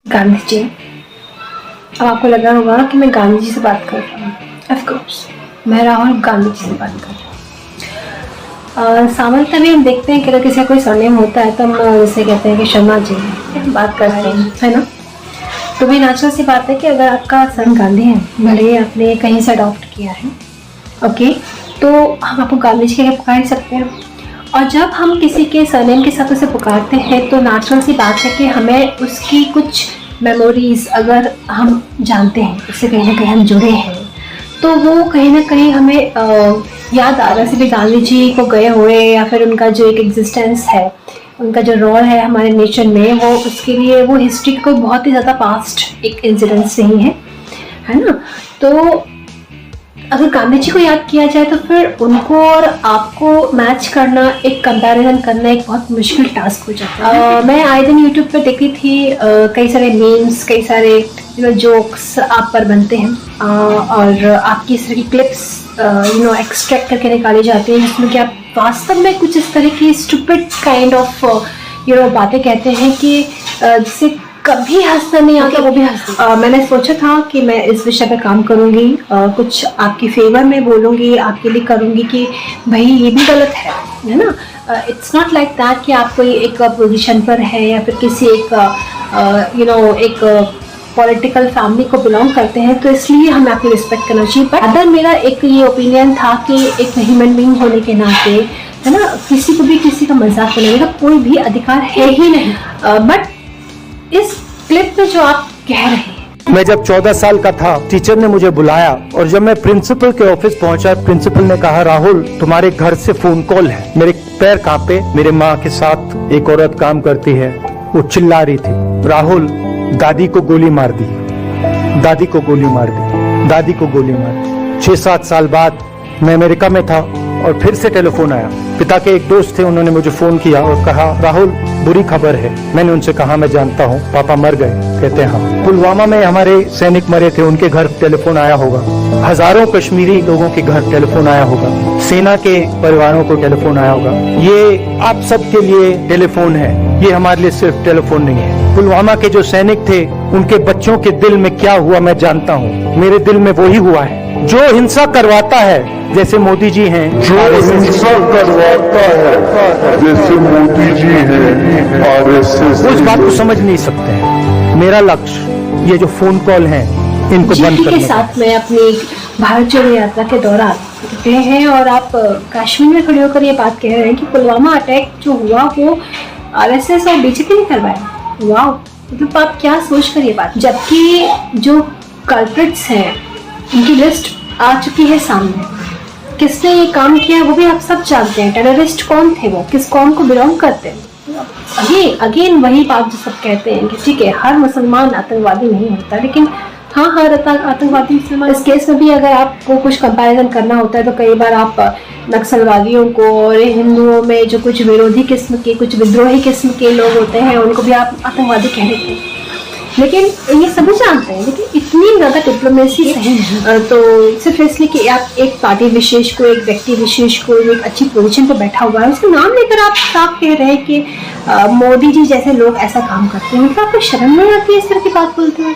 गांधी जी। अब आपको लगा होगा कि मैं गांधी जी से बात कर रही हूँ। ऑफ कोर्स मैं राहुल गांधी जी से बात कर रही हूँ। सामान्यतः भी हम देखते हैं कि अगर किसी का कोई सरनेम होता है तो हम उसे कहते हैं कि शर्मा जी बात करते हैं, है ना। तो भी नेचुरल सी बात है कि अगर आपका सन गांधी है, भले ही आपने कहीं से अडॉप्ट किया है, ओके, तो हम आपको गांधी जी के पुकार सकते हैं। और जब हम किसी के सरनेम के साथ उसे पुकारते हैं तो नेचुरल सी बात है कि हमें उसकी कुछ मेमोरीज अगर हम जानते हैं, उससे कहीं ना कहीं हम जुड़े हैं, तो वो कहीं ना कहीं हमें याद आ रहा है। भी गांधी जी को गए हुए या फिर उनका जो एक एग्जिस्टेंस है, उनका जो रोल है हमारे नेशन में, वो उसके लिए वो हिस्ट्री का कोई बहुत ही ज़्यादा पास्ट एक इंसिडेंस नहीं है ना। तो अगर गांधी जी को याद किया जाए तो फिर उनको और आपको मैच करना, एक कंपैरिजन करना एक बहुत मुश्किल टास्क हो जाता है। मैं आए दिन यूट्यूब पर देखती थी कई सारे मीम्स, कई सारे जोक्स आप पर बनते हैं और आपकी इस तरह की क्लिप्स एक्सट्रैक्ट करके निकाली जाती है जिसमें कि आप वास्तव में कुछ इस तरह की स्टूपिड काइंड ऑफ बातें कहते हैं कि जिससे कभी हंसना नहीं आता, वो भी हंसना। मैंने सोचा था कि मैं इस विषय पे काम करूंगी, कुछ आपके फेवर में बोलूंगी, आपके लिए करूंगी कि भाई ये भी गलत है ना। इट्स नॉट लाइक दैट कि आप कोई एक पोजीशन पर है या फिर किसी एक एक पॉलिटिकल फैमिली को बिलोंग करते हैं तो इसलिए हमें आपकी रिस्पेक्ट करना चाहिए। बट अदर मेरा एक ये ओपिनियन था कि एक ह्यूमन बीइंग होने के नाते, है ना, किसी को भी किसी का मजाक बनाने का कोई भी अधिकार है ही नहीं। बट इस क्लिप में जो आप कह रहे हैं, मैं जब 14 साल का था, टीचर ने मुझे बुलाया और जब मैं प्रिंसिपल के ऑफिस पहुंचा, प्रिंसिपल ने कहा, राहुल तुम्हारे घर से फोन कॉल है। मेरे पैर कांपे। मेरे माँ के साथ एक औरत काम करती है, वो चिल्ला रही थी, राहुल दादी को गोली मार दी, दादी को गोली मार दी, दादी को गोली मार दी। 6-7 साल बाद मैं अमेरिका में था और फिर से टेलीफोन आया। पिता के एक दोस्त थे, उन्होंने मुझे फोन किया और कहा, राहुल बुरी खबर है। मैंने उनसे कहा, मैं जानता हूँ, पापा मर गए। कहते हैं हाँ। पुलवामा में हमारे सैनिक मरे थे, उनके घर टेलीफोन आया होगा। हजारों कश्मीरी लोगों के घर टेलीफोन आया होगा। सेना के परिवारों को टेलीफोन आया होगा। ये आप सबके लिए टेलीफोन है, ये हमारे लिए सिर्फ टेलीफोन नहीं है। पुलवामा के जो सैनिक थे, उनके बच्चों के दिल में क्या हुआ मैं जानता हूँ। मेरे दिल में वही हुआ है जो हिंसा करवाता है, जैसे मोदी जी हैं, जो हिंसा करवाता है, जैसे मोदी जी हैं, आरएसएस, उस बात को समझ नहीं सकते हैं। मेरा लक्ष्य ये जो फोन कॉल हैं, इनको बंद करने के साथ में अपनी भारत जोड़ो यात्रा के दौरान निकले हैं और आप कश्मीर में खड़े होकर ये बात कह रहे हैं कि पुलवामा अटैक जो हुआ वो आरएसएस और बीजेपी ने करवाया। वाह, मतलब आप क्या सोच कर ये बात, जबकि जो कल्प्रिट्स हैं उनकी लिस्ट आ चुकी है सामने। किसने ये काम किया वो भी आप सब जानते हैं। टेररिस्ट कौन थे, वो किस कौम को बिलोंग करते हैं। ये अगेन वही बात जो सब कहते हैं कि ठीक है, हर मुसलमान आतंकवादी नहीं होता, लेकिन हाँ, हर आतंकवादी मुसलमान। इस केस में भी अगर आपको कुछ कंपैरिजन करना होता है तो कई बार आप नक्सलवादियों को और हिंदुओं में जो कुछ विरोधी किस्म के, कुछ विद्रोही किस्म के लोग होते हैं, उनको भी आप आतंकवादी कह देते हैं। लेकिन ये सभी जानते हैं, लेकिन इतनी ज़्यादा डिप्लोमेसी सही नहीं। तो सिर्फ इसलिए कि आप एक पार्टी विशेष को, एक व्यक्ति विशेष को एक अच्छी पोजीशन पर बैठा हुआ है, उसका नाम लेकर आप साफ कह रहे हैं कि मोदी जी जैसे लोग ऐसा काम करते हैं, मतलब आपको शर्म नहीं आती है इस तरह की बात बोलते हैं।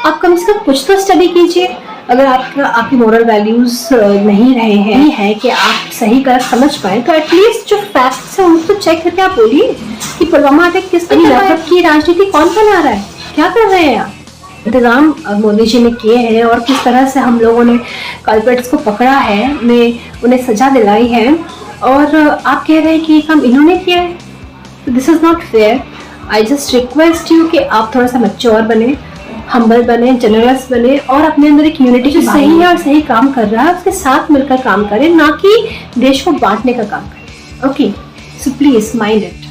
आप कम से कम कुछ तो स्टडी कीजिए। अगर आपकी मॉरल वैल्यूज नहीं रहे हैं कि आप सही गलत समझ पाए, तो एटलीस्ट जो फैक्ट्स हैं उनको चेक करके आप बोलिए कि पुलवामा अटैक किस तरह की राजनीति कौन बना रहा है, क्या कर रहे हैं आप। इंतजाम मोदी जी ने किए हैं और किस तरह से हम लोगों ने कल्प्रिट्स को पकड़ा है, उन्हें सजा दिलाई है, और आप कह रहे हैं कि ये काम इन्होंने किया है। तो this is not fair. I just request you कि आप थोड़ा सा मैच्योर बने, हम्बल बने, जनरस बने और अपने अंदर एक यूनिटी जो सही है और सही काम कर रहा है उसके साथ मिलकर काम करें, ना कि देश को बांटने का काम करें। Okay, so please mind it.